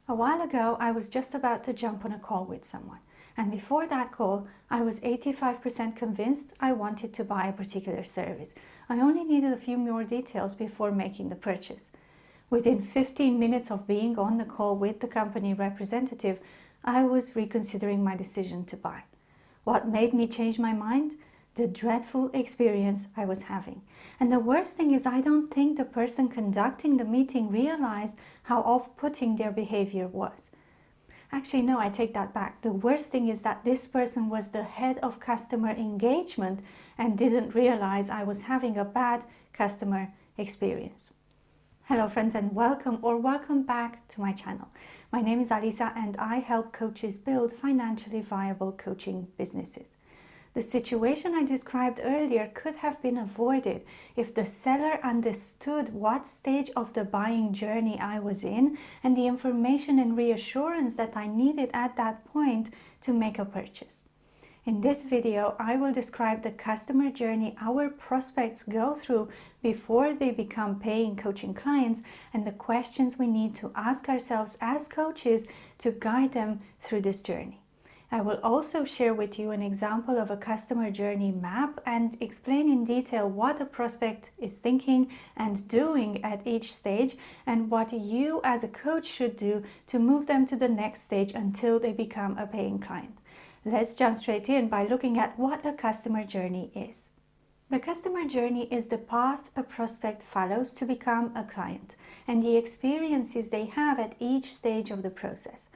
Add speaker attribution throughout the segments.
Speaker 1: A while ago, I was just about to jump on a call with someone, and before that call, I was 85% convinced I wanted to buy a particular service. I only needed a few more details before making the purchase. Within 15 minutes of being on the call with the company representative, I was reconsidering my decision to buy. What made me change my mind? The dreadful experience I was having. And the worst thing is, I don't think the person conducting the meeting realized how off-putting their behavior was. Actually, no, I take that back. The worst thing is that this person was the head of customer engagement and didn't realize I was having a bad customer experience. Hello friends, and welcome back to my channel. My name is Alisa and I help coaches build financially viable coaching businesses. The situation I described earlier could have been avoided if the seller understood what stage of the buying journey I was in and the information and reassurance that I needed at that point to make a purchase. In this video, I will describe the customer journey our prospects go through before they become paying coaching clients and the questions we need to ask ourselves as coaches to guide them through this journey. I will also share with you an example of a customer journey map and explain in detail what a prospect is thinking and doing at each stage and what you as a coach should do to move them to the next stage until they become a paying client. Let's jump straight in by looking at what a customer journey is. The customer journey is the path a prospect follows to become a client and the experiences they have at each stage of the process.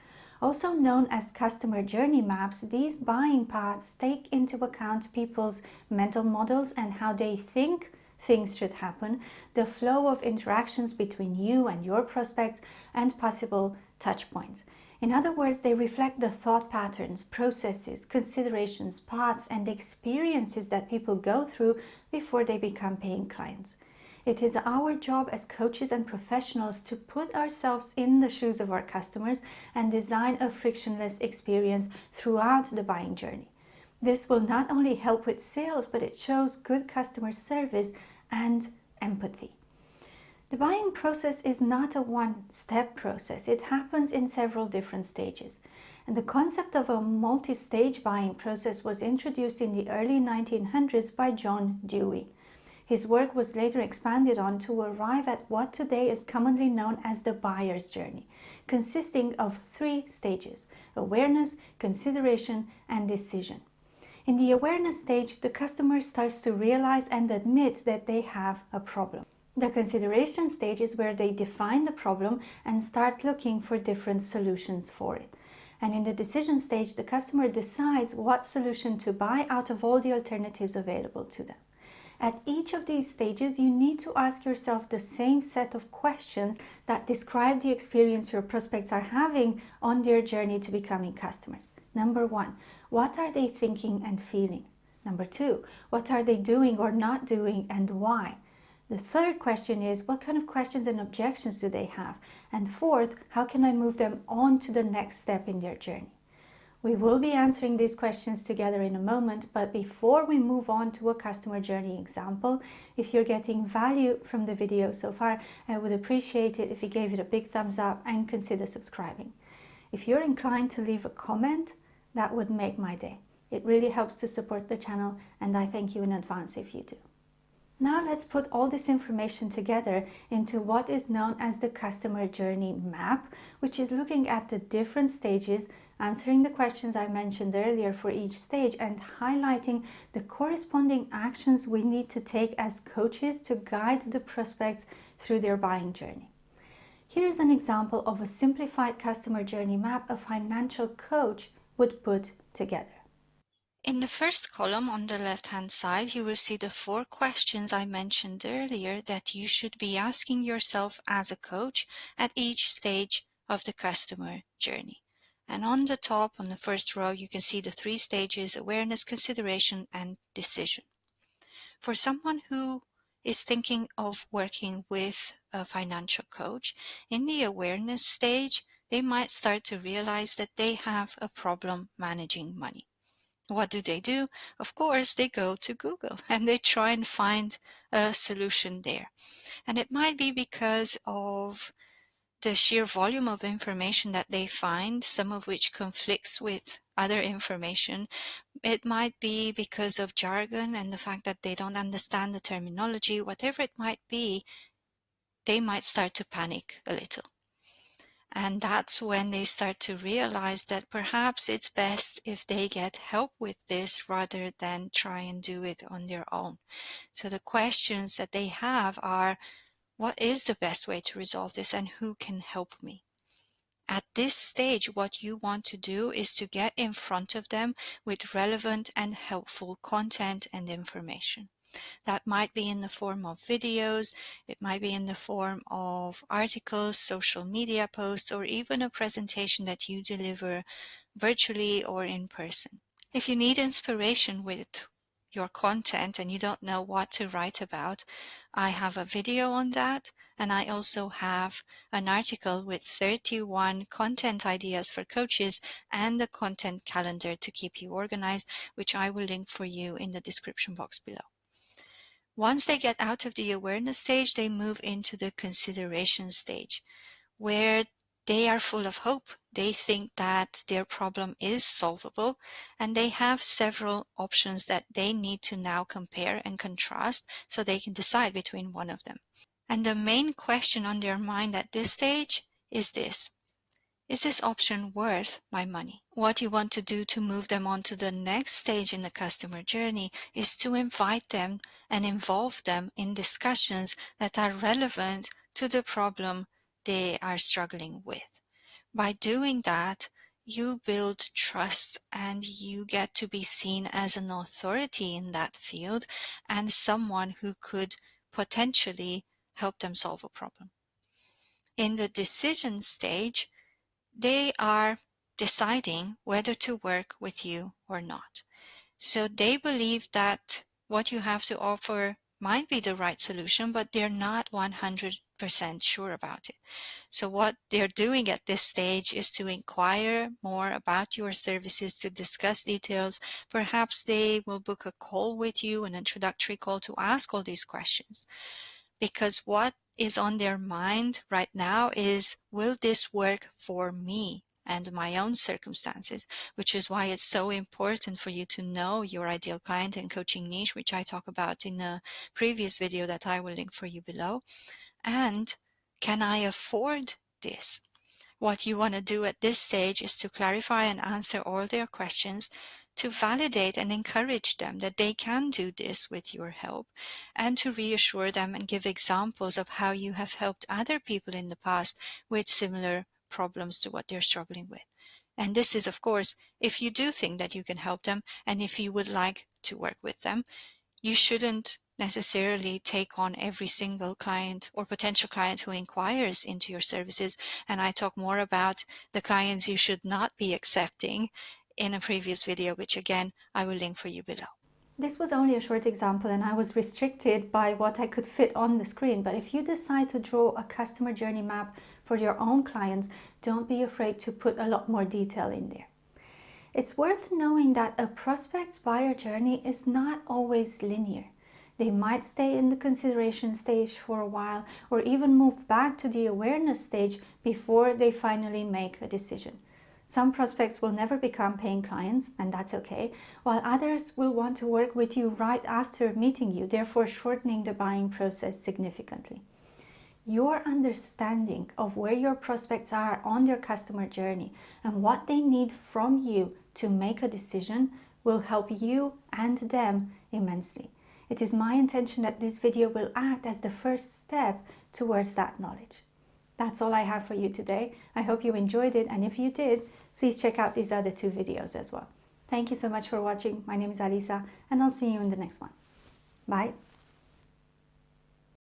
Speaker 1: Also known as customer journey maps, these buying paths take into account people's mental models and how they think things should happen, the flow of interactions between you and your prospects, and possible touch points. In other words, they reflect the thought patterns, processes, considerations, paths, and experiences that people go through before they become paying clients. It is our job as coaches and professionals to put ourselves in the shoes of our customers and design a frictionless experience throughout the buying journey. This will not only help with sales, but it shows good customer service and empathy. The buying process is not a one-step process. It happens in several different stages. And the concept of a multi-stage buying process was introduced in the early 1900s by John Dewey. His work was later expanded on to arrive at what today is commonly known as the buyer's journey, consisting of 3 stages: awareness, consideration, and decision. In the awareness stage, the customer starts to realize and admit that they have a problem. The consideration stage is where they define the problem and start looking for different solutions for it. And in the decision stage, the customer decides what solution to buy out of all the alternatives available to them. At each of these stages, you need to ask yourself the same set of questions that describe the experience your prospects are having on their journey to becoming customers. Number 1, what are they thinking and feeling? Number 2, what are they doing or not doing and why? The third question is, what kind of questions and objections do they have? And fourth, how can I move them on to the next step in their journey? We will be answering these questions together in a moment, but before we move on to a customer journey example, if you're getting value from the video so far, I would appreciate it if you gave it a big thumbs up and consider subscribing. If you're inclined to leave a comment, that would make my day. It really helps to support the channel, and I thank you in advance if you do. Now let's put all this information together into what is known as the customer journey map, which is looking at the different stages, answering the questions I mentioned earlier for each stage, and highlighting the corresponding actions we need to take as coaches to guide the prospects through their buying journey. Here is an example of a simplified customer journey map a financial coach would put together. In the first column on the left-hand side, you will see the 4 questions I mentioned earlier that you should be asking yourself as a coach at each stage of the customer journey. And on the top, on the first row, you can see the 3 stages: awareness, consideration, and decision. For someone who is thinking of working with a financial coach, in the awareness stage, they might start to realize that they have a problem managing money. What do? Of course, they go to Google and they try and find a solution there. And it might be because of
Speaker 2: the sheer volume of information that they find, some of which conflicts with other information. It might be because of jargon and the fact that they don't understand the terminology, whatever it might be, they might start to panic a little. And that's when they start to realize that perhaps it's best if they get help with this rather than try and do it on their own. So the questions that they have are, what is the best way to resolve this and who can help me? At this stage, what you want to do is to get in front of them with relevant and helpful content and information. That might be in the form of videos, it might be in the form of articles, social media posts, or even a presentation that you deliver virtually or in person. If you need inspiration with your content and you don't know what to write about, I have a video on that, and I also have an article with 31 content ideas for coaches and a content calendar to keep you organized, which I will link for you in the description box below. Once they get out of the awareness stage, they move into the consideration stage, where they are full of hope. They think that their problem is solvable, and they have several options that they need to now compare and contrast so they can decide between one of them. And the main question on their mind at this stage is this: is this option worth my money? What you want to do to move them on to the next stage in the customer journey is to invite them and involve them in discussions that are relevant to the problem they are struggling with. By doing that, you build trust and you get to be seen as an authority in that field and someone who could potentially help them solve a problem. In the decision stage, they are deciding whether to work with you or not. So they believe that what you have to offer might be the right solution, but they're not 100% sure about it. So what they're doing at this stage is to inquire more about your services, to discuss details. Perhaps they will book a call with you, an introductory call, to ask all these questions. Because what is on their mind right now is, will this work for me and my own circumstances? Which is why it's so important for you to know your ideal client and coaching niche, which I talk about in a previous video that I will link for you below. And can I afford this? What you want to do at this stage is to clarify and answer all their questions, to validate and encourage them that they can do this with your help, and to reassure them and give examples of how you have helped other people in the past with similar problems to what they're struggling with. And this is, of course, if you do think that you can help them and if you would like to work with them. You shouldn't necessarily take on every single client or potential client who inquires into your services. And I talk more about the clients you should not be accepting in a previous video, which again, I will link for you below.
Speaker 1: This was only a short example and I was restricted by what I could fit on the screen. But if you decide to draw a customer journey map for your own clients, don't be afraid to put a lot more detail in there. It's worth knowing that a prospect's buyer journey is not always linear. They might stay in the consideration stage for a while or even move back to the awareness stage before they finally make a decision. Some prospects will never become paying clients, and that's okay, while others will want to work with you right after meeting you, therefore shortening the buying process significantly. Your understanding of where your prospects are on their customer journey and what they need from you to make a decision will help you and them immensely. It is my intention that this video will act as the first step towards that knowledge. That's all I have for you today. I hope you enjoyed it, and if you did, please check out these other 2 videos as well. Thank you so much for watching. My name is Alisa, and I'll see you in the next one. Bye.